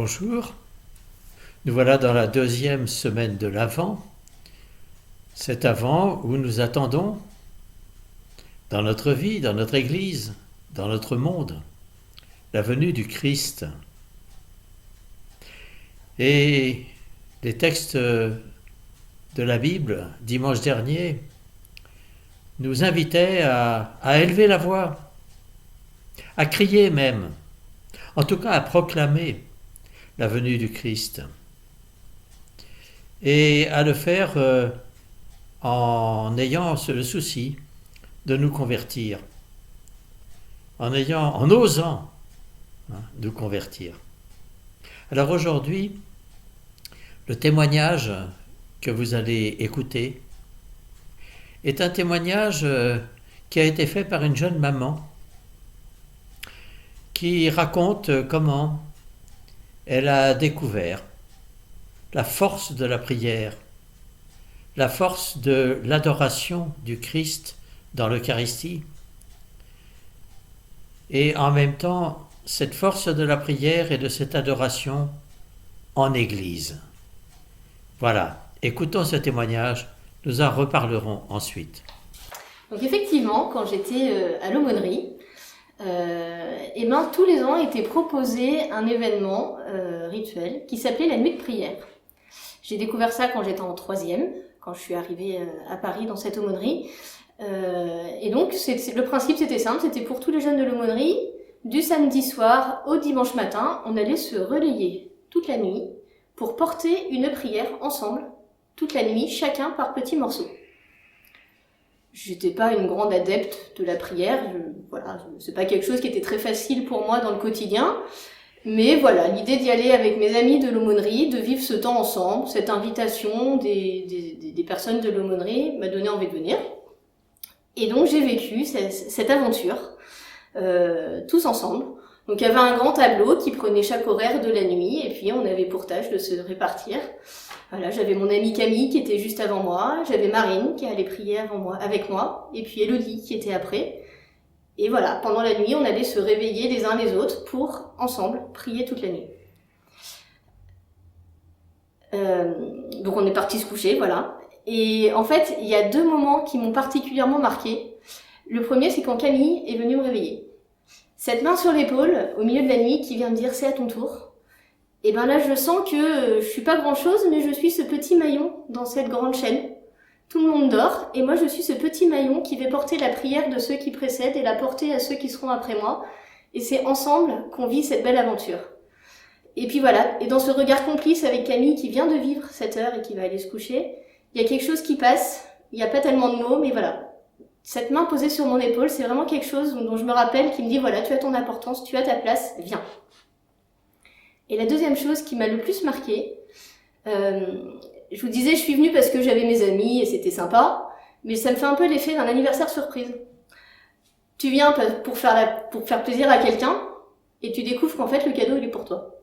Bonjour, nous voilà dans la deuxième semaine de l'Avent, cet Avent où nous attendons, dans notre vie, dans notre Église, dans notre monde, la venue du Christ. Et les textes de la Bible, dimanche dernier, nous invitaient à élever la voix, à crier même, en tout cas à proclamer la venue du Christ. Et à le faire en ayant le souci de nous convertir, en osant nous convertir. Alors aujourd'hui, le témoignage que vous allez écouter est un témoignage qui a été fait par une jeune maman qui raconte comment elle a découvert la force de la prière, la force de l'adoration du Christ dans l'Eucharistie, et en même temps cette force de la prière et de cette adoration en Église. Voilà, écoutons ce témoignage, nous en reparlerons ensuite. Donc effectivement, quand j'étais à l'aumônerie, tous les ans était proposé un événement rituel qui s'appelait la nuit de prière. J'ai découvert ça quand j'étais en 3e, quand je suis arrivée à Paris dans cette aumônerie. Et donc le principe c'était simple, c'était pour tous les jeunes de l'aumônerie, du samedi soir au dimanche matin, on allait se relayer toute la nuit pour porter une prière ensemble, toute la nuit, chacun par petits morceaux. J'étais pas une grande adepte de la prière, c'est pas quelque chose qui était très facile pour moi dans le quotidien, mais voilà, l'idée d'y aller avec mes amis de l'aumônerie, de vivre ce temps ensemble, cette invitation des personnes de l'aumônerie m'a donné envie de venir. Et donc j'ai vécu cette aventure, tous ensemble. Donc il y avait un grand tableau qui prenait chaque horaire de la nuit, et puis on avait pour tâche de se répartir. Voilà, j'avais mon amie Camille qui était juste avant moi, j'avais Marine qui allait prier avec moi, et puis Elodie qui était après. Et voilà, pendant la nuit, on allait se réveiller les uns les autres pour, ensemble, prier toute la nuit. Donc on est partis se coucher, voilà. Et en fait, il y a 2 moments qui m'ont particulièrement marquée. Le premier, c'est quand Camille est venue me réveiller. Cette main sur l'épaule, au milieu de la nuit, qui vient me dire « c'est à ton tour ». Et ben là, je sens que je suis pas grand-chose, mais je suis ce petit maillon dans cette grande chaîne. Tout le monde dort, et moi je suis ce petit maillon qui va porter la prière de ceux qui précèdent et la porter à ceux qui seront après moi. Et c'est ensemble qu'on vit cette belle aventure. Et puis voilà, et dans ce regard complice avec Camille qui vient de vivre cette heure et qui va aller se coucher, il y a quelque chose qui passe, il n'y a pas tellement de mots, mais voilà. Cette main posée sur mon épaule, c'est vraiment quelque chose dont je me rappelle, qui me dit voilà, tu as ton importance, tu as ta place, viens. Et la deuxième chose qui m'a le plus marquée, je vous disais, je suis venue parce que j'avais mes amis et c'était sympa, mais ça me fait un peu l'effet d'un anniversaire surprise. Tu viens pour faire plaisir à quelqu'un et tu découvres qu'en fait le cadeau il est pour toi,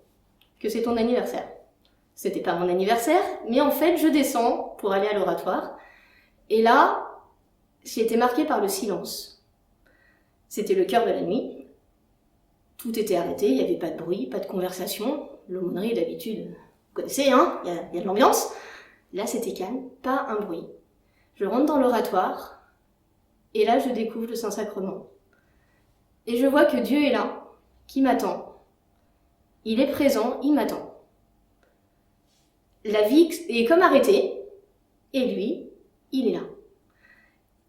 que c'est ton anniversaire. C'était pas mon anniversaire, mais en fait je descends pour aller à l'oratoire et là j'ai été marquée par le silence. C'était le cœur de la nuit. Tout était arrêté, il n'y avait pas de bruit, pas de conversation. L'aumônerie, d'habitude, vous connaissez, hein, il y a de l'ambiance. Là, c'était calme, pas un bruit. Je rentre dans l'oratoire, et là, je découvre le Saint-Sacrement. Et je vois que Dieu est là, qui m'attend. Il est présent, il m'attend. La vie est comme arrêtée, et lui, il est là.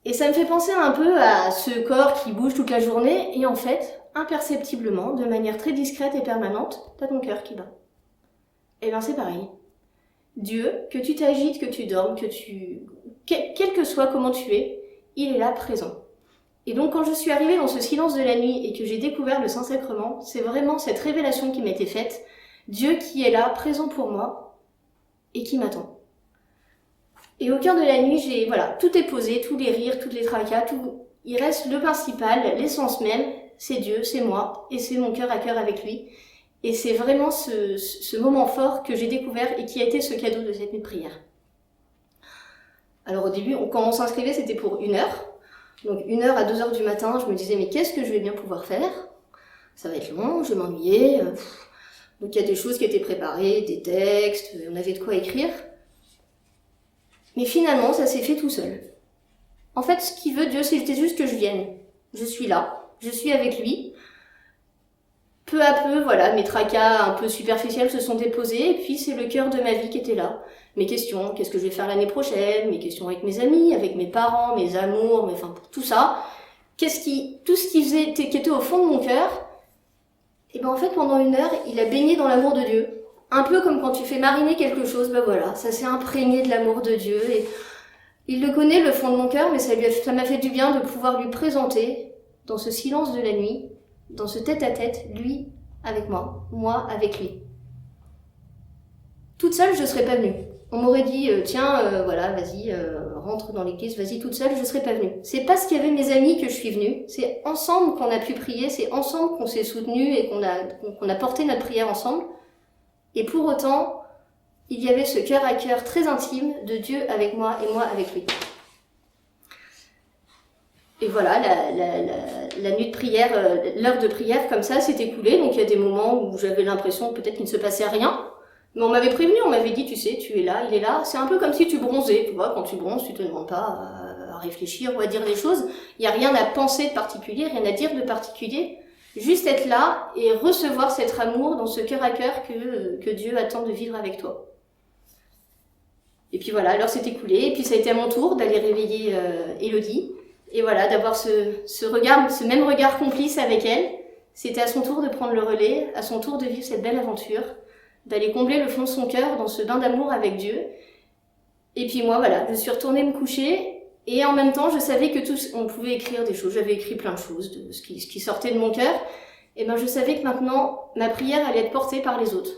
Et ça me fait penser un peu à ce corps qui bouge toute la journée, et en fait, imperceptiblement, de manière très discrète et permanente, t'as ton cœur qui bat. Et bien c'est pareil. Dieu, que tu t'agites, que tu dormes, quel que soit comment tu es, il est là présent. Et donc quand je suis arrivée dans ce silence de la nuit et que j'ai découvert le Saint-Sacrement, c'est vraiment cette révélation qui m'a été faite. Dieu qui est là, présent pour moi, et qui m'attend. Et au cœur de la nuit, tout est posé, tous les rires, toutes les tracas, il reste le principal, l'essence même, c'est Dieu, c'est moi, et c'est mon cœur à cœur avec lui. Et c'est vraiment ce moment fort que j'ai découvert et qui a été ce cadeau de cette nuit de prière. Alors au début, quand on s'inscrivait, c'était pour 1 heure. Donc 1 heure à 2 heures du matin, je me disais, mais qu'est-ce que je vais bien pouvoir faire? Ça va être long, je vais m'ennuyer. Donc il y a des choses qui étaient préparées, des textes, on avait de quoi écrire. Mais finalement, ça s'est fait tout seul. En fait, ce qu'il veut Dieu, c'était juste que je vienne. Je suis là, je suis avec lui. Peu à peu, voilà, mes tracas un peu superficiels se sont déposés, et puis c'est le cœur de ma vie qui était là. Mes questions, qu'est-ce que je vais faire l'année prochaine, mes questions avec mes amis, avec mes parents, mes amours, enfin tout ça. Tout ce qui était au fond de mon cœur, et ben en fait pendant 1 heure, il a baigné dans l'amour de Dieu. Un peu comme quand tu fais mariner quelque chose, ben voilà, ça s'est imprégné de l'amour de Dieu, et il le connaît, le fond de mon cœur, mais ça m'a fait du bien de pouvoir lui présenter, dans ce silence de la nuit, dans ce tête-à-tête, lui avec moi avec lui. Toute seule, je serais pas venue. On m'aurait dit, tiens, voilà, vas-y, rentre dans l'église, vas-y toute seule, je serais pas venue. C'est parce qu'il y avait mes amis que je suis venue. C'est ensemble qu'on a pu prier, c'est ensemble qu'on s'est soutenus et qu'on a porté notre prière ensemble. Et pour autant, il y avait ce cœur à cœur très intime de Dieu avec moi et moi avec lui. Et voilà, la nuit de prière, l'heure de prière comme ça s'est écoulée. Donc il y a des moments où j'avais l'impression peut-être qu'il ne se passait rien. Mais on m'avait prévenu, on m'avait dit, tu sais, tu es là, il est là. C'est un peu comme si tu bronzais, tu vois, quand tu bronzes, tu te demandes pas à réfléchir ou à dire des choses. Il n'y a rien à penser de particulier, rien à dire de particulier. Juste être là et recevoir cet amour dans ce cœur à cœur que Dieu attend de vivre avec toi. Et puis voilà, l'heure s'est écoulée, et puis ça a été à mon tour d'aller réveiller Élodie. Et voilà, d'avoir ce même regard complice avec elle. C'était à son tour de prendre le relais, à son tour de vivre cette belle aventure, d'aller combler le fond de son cœur dans ce bain d'amour avec Dieu. Et puis moi, voilà, je suis retournée me coucher, et en même temps, je savais que on pouvait écrire des choses. J'avais écrit plein de choses, de ce qui sortait de mon cœur. Et ben, je savais que maintenant, ma prière allait être portée par les autres.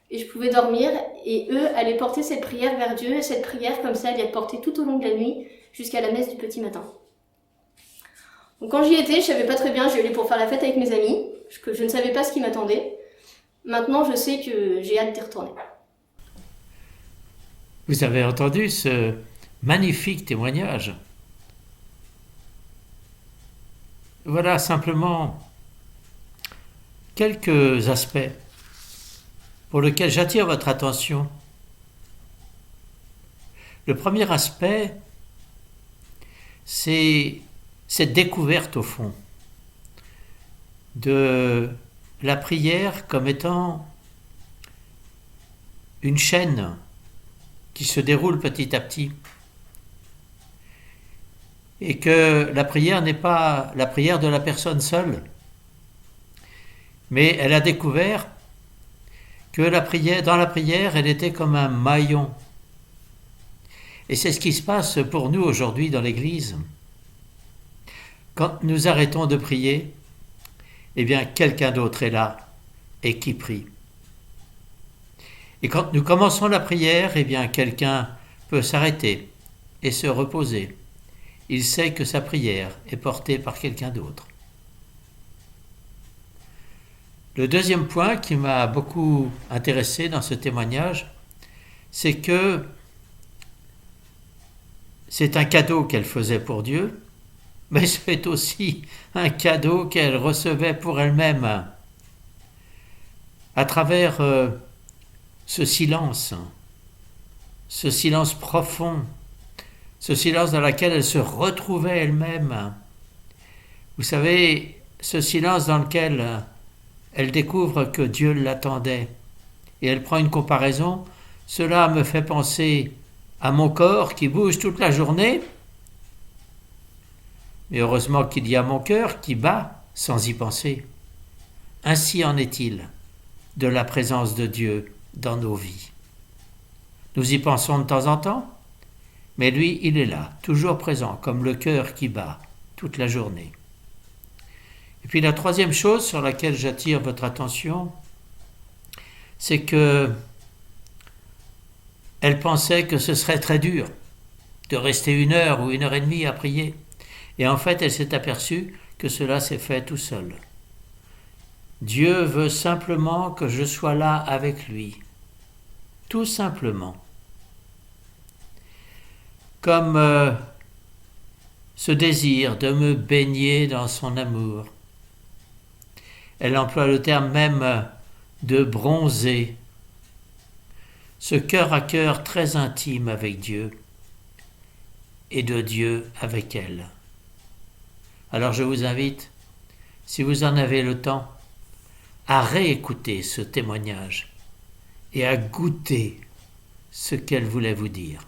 Et je pouvais dormir, et eux allaient porter cette prière vers Dieu, et cette prière, comme ça, allait être portée tout au long de la nuit, jusqu'à la messe du petit matin. Donc quand j'y étais, je savais pas très bien, j'y allais pour faire la fête avec mes amis, que je ne savais pas ce qui m'attendait. Maintenant, je sais que j'ai hâte d'y retourner. Vous avez entendu ce magnifique témoignage. Voilà simplement quelques aspects pour lesquels j'attire votre attention. Le premier aspect, c'est cette découverte au fond de la prière comme étant une chaîne qui se déroule petit à petit, et que la prière n'est pas la prière de la personne seule, mais elle a découvert que dans la prière, elle était comme un maillon. Et c'est ce qui se passe pour nous aujourd'hui dans l'Église. Quand nous arrêtons de prier, eh bien quelqu'un d'autre est là et qui prie. Et quand nous commençons la prière, eh bien quelqu'un peut s'arrêter et se reposer. Il sait que sa prière est portée par quelqu'un d'autre. Le deuxième point qui m'a beaucoup intéressé dans ce témoignage, c'est que c'est un cadeau qu'elle faisait pour Dieu, mais c'est aussi un cadeau qu'elle recevait pour elle-même à travers ce silence profond, ce silence dans lequel elle se retrouvait elle-même. Vous savez, ce silence dans lequel elle découvre que Dieu l'attendait, et elle prend une comparaison. Cela me fait penser à mon corps qui bouge toute la journée, mais heureusement qu'il y a mon cœur qui bat sans y penser. Ainsi en est-il de la présence de Dieu dans nos vies. Nous y pensons de temps en temps, mais lui, il est là, toujours présent, comme le cœur qui bat toute la journée. Et puis la troisième chose sur laquelle j'attire votre attention, c'est que elle pensait que ce serait très dur de rester 1 heure ou 1 heure et demie à prier. Et en fait, elle s'est aperçue que cela s'est fait tout seul. Dieu veut simplement que je sois là avec lui. Tout simplement. Comme ce désir de me baigner dans son amour. Elle emploie le terme même de bronzer ce cœur à cœur très intime avec Dieu et de Dieu avec elle. Alors je vous invite, si vous en avez le temps, à réécouter ce témoignage et à goûter ce qu'elle voulait vous dire.